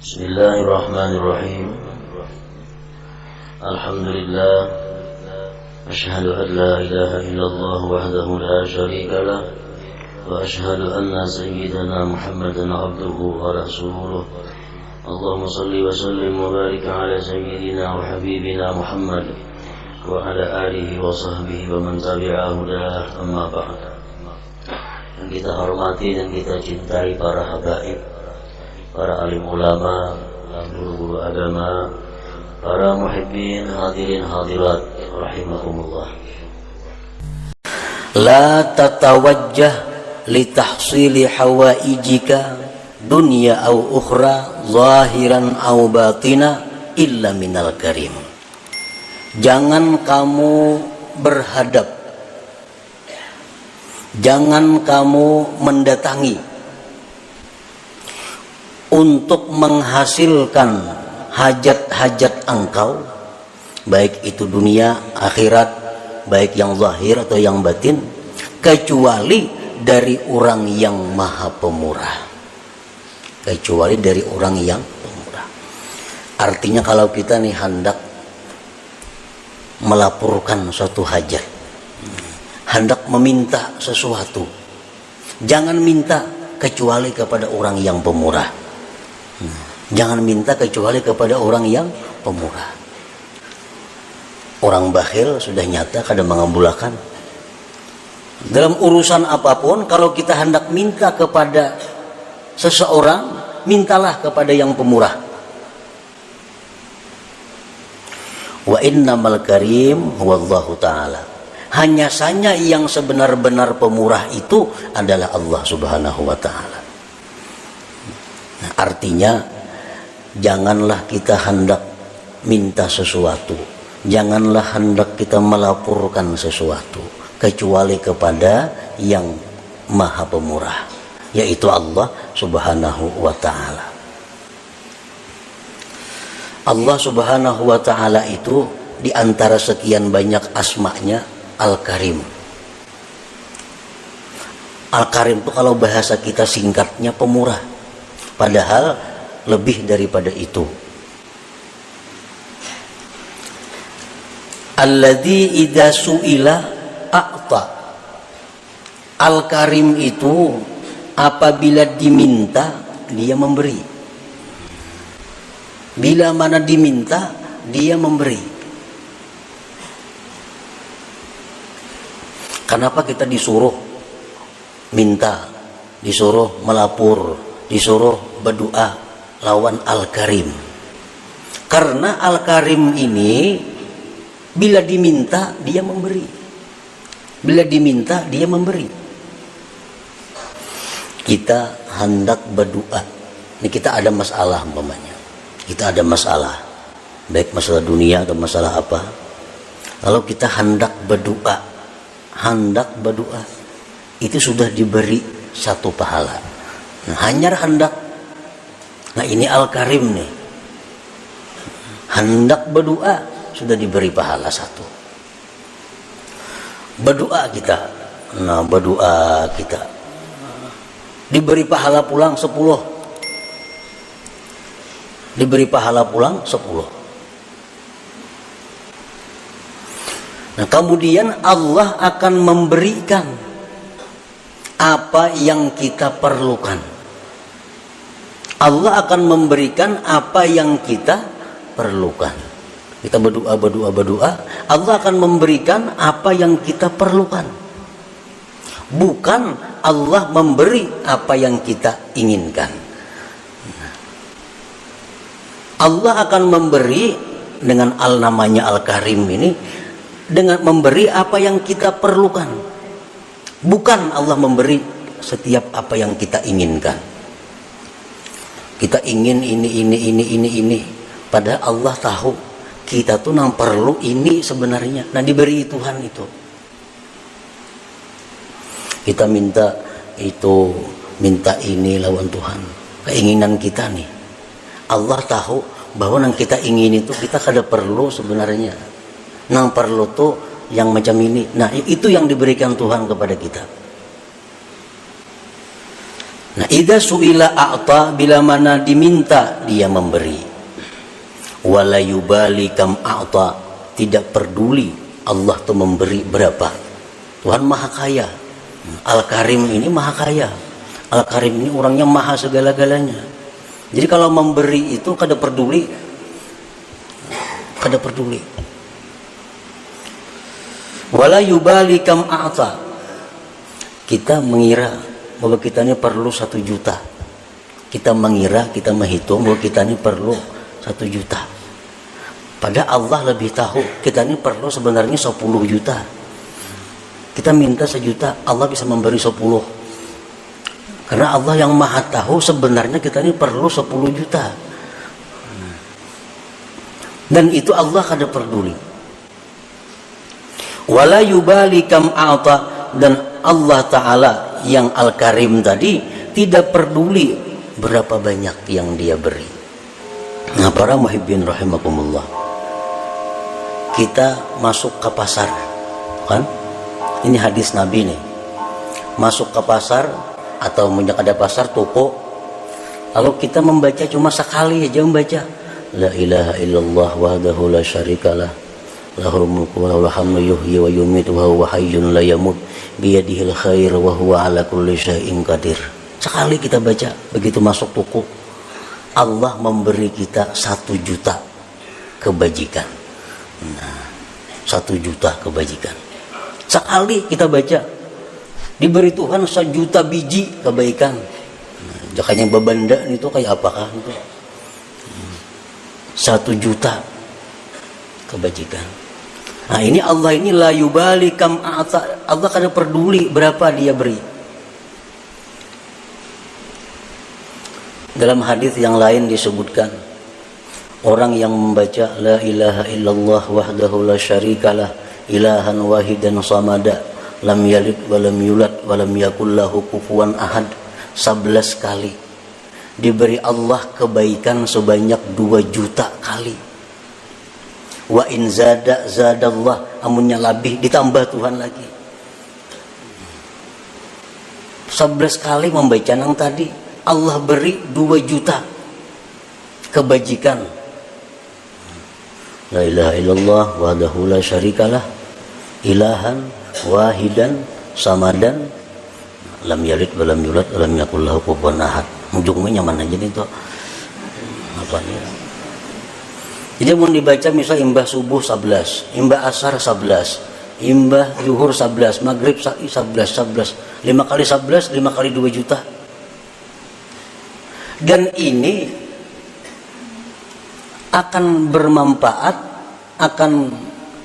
Bismillahirrahmanirrahim. Alhamdulillah. Asyhadu an la ilaha illallah wahdahu la syarika lah. Wa asyhadu anna sayyidana Muhammadan abduhu wa rasuluh. Allahumma salli wa sallim wa barik ala sayyidina wa habibina Muhammad wa ala alihi wa sahbihi wa man tabi'ahu dah, amma ba'd. Yang kita hormati dan kita cintai para habaib, para alim ulama, guru-guru agama, para muhibbin, hadirin hadirat rahimakumullah. La tatawajjah li tahsili hawaijika dunya au ukhra zahiran au batina illa minal karim. Jangan kamu berhadap, jangan kamu mendatangi untuk menghasilkan hajat-hajat engkau, baik itu dunia, akhirat, baik yang zahir atau yang batin, kecuali dari orang yang maha pemurah. Kecuali dari orang yang pemurah. Artinya kalau kita nih hendak melaporkan suatu hajat, hendak meminta sesuatu, jangan minta kecuali kepada orang yang pemurah. Jangan minta kecuali kepada orang yang pemurah. Orang bakhil sudah nyata kadang mengabulkan. Dalam urusan apapun, kalau kita hendak minta kepada seseorang, mintalah kepada yang pemurah. Wa innamal karim huwallahu ta'ala. Hanya saja yang sebenar-benar pemurah itu adalah Allah subhanahu wa ta'ala. Nah, artinya janganlah kita hendak minta sesuatu, janganlah hendak kita melaporkan sesuatu kecuali kepada yang maha pemurah, yaitu Allah subhanahu wa ta'ala. Allah subhanahu wa ta'ala itu diantara sekian banyak asma'nya Al-Karim. Al-Karim itu kalau bahasa kita singkatnya pemurah, padahal lebih daripada itu. Alladzi idza su'ila a'ta. Al-Karim itu apabila diminta dia memberi. Bila mana diminta dia memberi. Kenapa kita disuruh minta, disuruh melapor, disuruh berdoa lawan Al-Karim? Karena Al-Karim ini bila diminta dia memberi. Bila diminta dia memberi. Kita hendak berdoa. Ini kita ada masalah umpamanya. Kita ada masalah, baik masalah dunia atau masalah apa. Kalau kita hendak berdoa, itu sudah diberi satu pahala. Nah, hanya hendak. Nah, ini Al-Karim nih. Hendak berdoa sudah diberi pahala satu. Berdoa kita. Nah, berdoa kita diberi pahala pulang 10. Diberi pahala pulang 10. Nah, kemudian Allah akan memberikan apa yang kita perlukan. Allah akan memberikan apa yang kita perlukan. Kita berdoa, Allah akan memberikan apa yang kita perlukan. Bukan Allah memberi apa yang kita inginkan. Allah akan memberi dengan namanya Al-Karim ini, dengan memberi apa yang kita perlukan. Bukan Allah memberi setiap apa yang kita inginkan. Kita ingin ini. Padahal Allah tahu kita tuh yang perlu ini sebenarnya. Nah, diberi Tuhan itu. Kita minta itu, minta ini lawan Tuhan. Keinginan kita nih. Allah tahu bahwa yang kita ingin itu kita kada perlu sebenarnya. Yang perlu tuh yang macam ini. Nah, itu yang diberikan Tuhan kepada kita. Nah, idza suila a'ta, bila mana diminta dia memberi. Wala yubali kam a'ta, tidak peduli Allah tuh memberi berapa. Tuhan maha kaya. Al-Karim ini maha kaya. Al-Karim ini orangnya maha segala-galanya. Jadi kalau memberi itu kada peduli. Kada peduli. Wala yubali kam a'ta. Kita mengira bahwa kita ini perlu 1 juta. Kita mengira, kita menghitung bahwa kita ini perlu 1 juta. Padahal Allah lebih tahu kita ini perlu sebenarnya 10 juta. Kita minta 1 juta, Allah bisa memberi 10. Karena Allah yang maha tahu sebenarnya kita ini perlu 10 juta. Dan itu Allah kada peduli. Wala yubali kam a'ta, dan Allah Ta'ala yang Al-Karim tadi tidak peduli berapa banyak yang dia beri. Nah, para muhibbin rahimakumullah, kita masuk ke pasar, kan? Ini hadis Nabi nih. Masuk ke pasar atau ada pasar toko, lalu kita membaca cuma sekali aja membaca la ilaha illallah wahdahu la syarikalah lahul mulku wa lahul hamdu yuhyi wa yumiitu wa huwa hayyun la yamut biyadihil khair wa huwa ala kulli syai'in qadir. Sekali kita baca, begitu masuk toko, Allah memberi kita 1 juta kebajikan. Nah, 1 juta kebajikan. Sekali kita baca, diberi Tuhan 1 juta biji kebaikan. Nah, jakanya babanda itu kayak apakah itu? 1 juta kebajikan. Nah, ini Allah ini la yubali kam a'ta. Allah kada peduli berapa dia beri. Dalam hadis yang lain disebutkan, orang yang membaca la ilaha illallah wahdahu la syarikalah ilahan wahidan samada lam yalid wa lam yulad wa lam yakul lahu kufuwan ahad 11 kali, diberi Allah kebaikan sebanyak 2 juta kali. Wa in zada zadallah, amunnya lebih ditambah Tuhan lagi. 11 kali membaca nang tadi, Allah beri 2 juta kebajikan. La ilaha illallah wahdahu la syarikalah ilahan wahidan samadan lam yalid wa lam yulad wa lam yakul lahu kufuwan ahad. Ujungnya mana jadi itu apa nih? Jadi mau dibaca misal imbah subuh 11, imbah asar 11, imbah zuhur 11, maghrib 11, 5 kali 11, 5 kali 2 juta. Dan ini akan bermanfaat, akan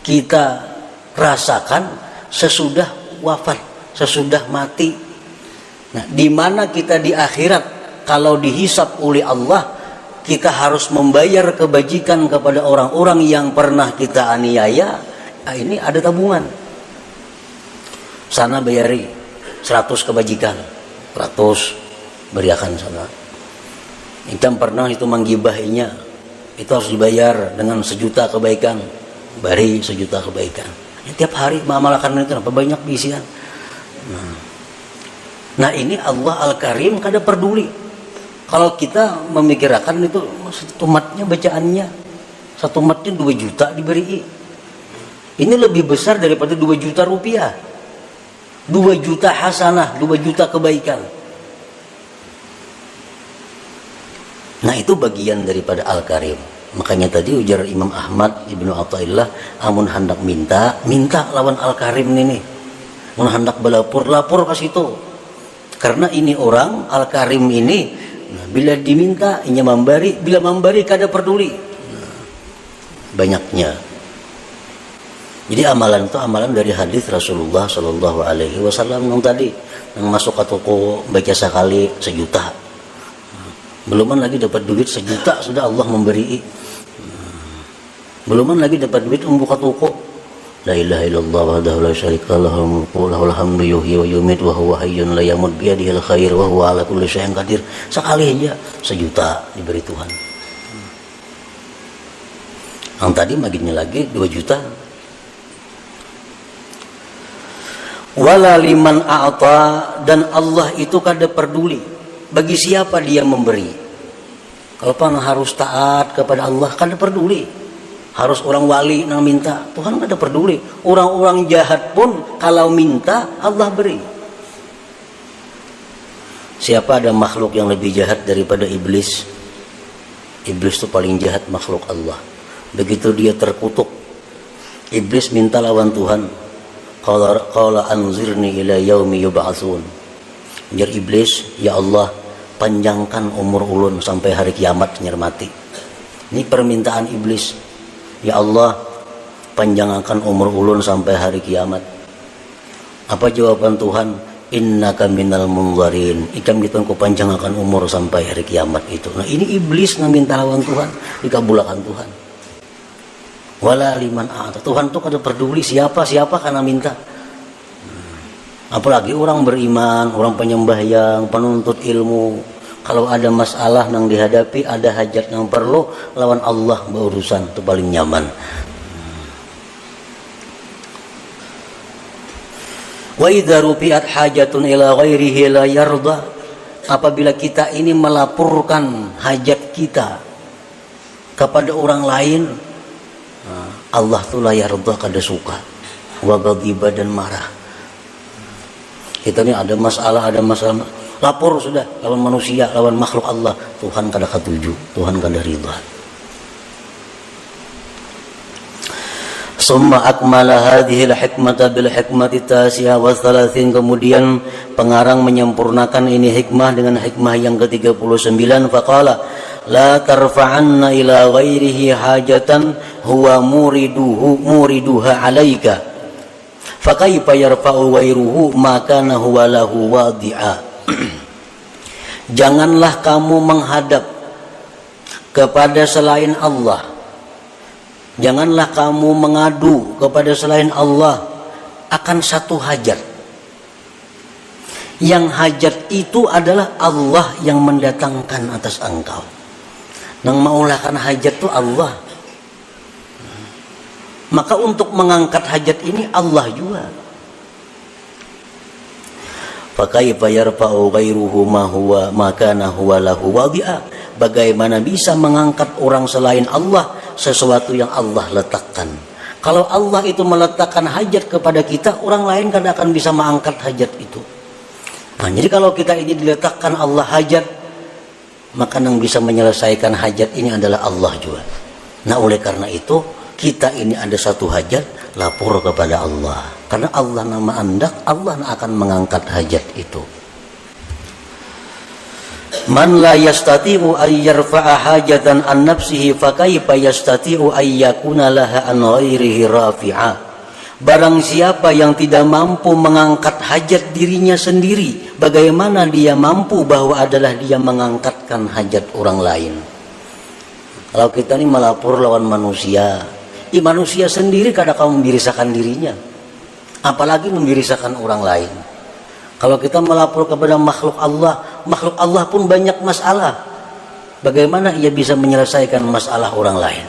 kita rasakan sesudah wafat, sesudah mati. Nah, di mana kita di akhirat kalau dihisab oleh Allah, kita harus membayar kebajikan kepada orang-orang yang pernah kita aniaya. Nah, ini ada tabungan. Sana bayari 100 kebajikan, 100 beriakan sana. Kita pernah itu menggibahinya, itu harus dibayar dengan 1 juta kebaikan, bari 1 juta kebaikan. Ya, tiap hari mengamalkan itu apa banyak bisian. Nah, ini Allah Al-Karim kada peduli. Kalau kita memikirkan itu 1 matnya bacaannya, 1 matnya 2 juta diberi. Ini lebih besar daripada 2 juta rupiah. 2 juta hasanah, 2 juta kebaikan. Nah, itu bagian daripada Al-Karim. Makanya tadi ujar Imam Ahmad Ibnu Athaillah, amun hendak minta lawan Al-Karim ini. Mun hendak lapor ke situ. Karena ini orang Al-Karim ini, nah, bila diminta inya memberi, bila memberi kada peduli. Banyaknya. Jadi amalan itu amalan dari hadis Rasulullah Shallallahu Alaihi Wasallam yang tadi, yang masuk ke toko baca sekali 1 juta. Beluman lagi dapat duit 1 juta sudah Allah memberi. Beluman lagi dapat duit membuka toko. La ilaha illallah wahdahu la syarikalah lahul mulku wa lahul hamdu yuhyi wa yumiitu wa huwa hayyun la yamut biyadihil khair wa huwa ala kulli syai'in qadir. Sekali aja 1 juta diberi Tuhan. Yang tadi maginya lagi 2 juta. Wala liman a'ta, dan Allah itu kada peduli bagi siapa dia memberi. Kalau pan harus taat kepada Allah, kan dia peduli. Harus orang wali yang minta, Tuhan kan ada peduli. Orang-orang jahat pun kalau minta, Allah beri. Siapa ada makhluk yang lebih jahat daripada iblis? Iblis itu paling jahat makhluk Allah. Begitu dia terkutuk, iblis minta lawan Tuhan. Qala anzirni ila yaumi yub'atsun. Jar iblis, ya Allah, panjangkan umur ulun sampai hari kiamat nyermati. Ini permintaan iblis. Ya Allah, panjangkan umur ulun sampai hari kiamat. Apa jawaban Tuhan? Innaka minal munzarin. Ikam ditunggu panjangkan umur sampai hari kiamat itu. Nah ini iblis yang minta lawan Tuhan, dikabulkan Tuhan. Wala liman a'ta. Tuhan tuh kada peduli siapa karena minta. Apalagi orang beriman, orang penyembahyang, penuntut ilmu. Kalau ada masalah yang dihadapi, ada hajat yang perlu, lawan Allah berurusan, itu paling nyaman. Wa idza rufi'at hajatun ila ghairihi la yarda. Apabila kita ini melaporkan hajat kita kepada orang lain, Allah tuh la yarda, kada suka. Wa ghadiba, dan marah. Kita ini ada masalah, lapor sudah lawan manusia, lawan makhluk Allah, Tuhan kada ketuju, Tuhan kada ridha. Summa akmala hadhihi al-hikmata bil hikmati tasi'a wa thalathin. Kemudian pengarang menyempurnakan ini hikmah dengan hikmah yang ke-39. Faqala la tarfa'anna ila ghairihi hajatan huwa muriduha alaika fakaifa yarfa'u ghairuhu ma kana huwa lahu wadi'a. Janganlah kamu menghadap kepada selain Allah. Janganlah kamu mengadu kepada selain Allah akan satu hajat. Yang hajat itu adalah Allah yang mendatangkan atas engkau. Nang maulahkan hajat itu Allah. Maka untuk mengangkat hajat ini Allah juga. Fakaifa yarfa'u ghairuhu ma kana huwa lahu wadi'a. Bagaimana bisa mengangkat orang selain Allah sesuatu yang Allah letakkan? Kalau Allah itu meletakkan hajat kepada kita, orang lain kan akan bisa mengangkat hajat itu. Nah, jadi kalau kita ini diletakkan Allah hajat, maka yang bisa menyelesaikan hajat ini adalah Allah juga. Nah, oleh karena itu kita ini ada satu hajat, lapor kepada Allah. Karena Allah nama andak, Allah akan mengangkat hajat itu. Man la yastati'u ay yarfa'a hajatan an nafsihi fa kaifa yastati'u ay yakuna laha an ghairihi rafi'a. Barang siapa yang tidak mampu mengangkat hajat dirinya sendiri, bagaimana dia mampu bahwa adalah dia mengangkatkan hajat orang lain? Kalau kita ini melapor lawan manusia, manusia sendiri kadang kamu membirisakan dirinya, apalagi membirisakan orang lain. Kalau kita melapor kepada makhluk Allah pun banyak masalah. Bagaimana ia bisa menyelesaikan masalah orang lain?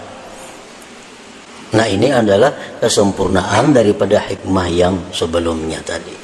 Nah, ini adalah kesempurnaan daripada hikmah yang sebelumnya tadi.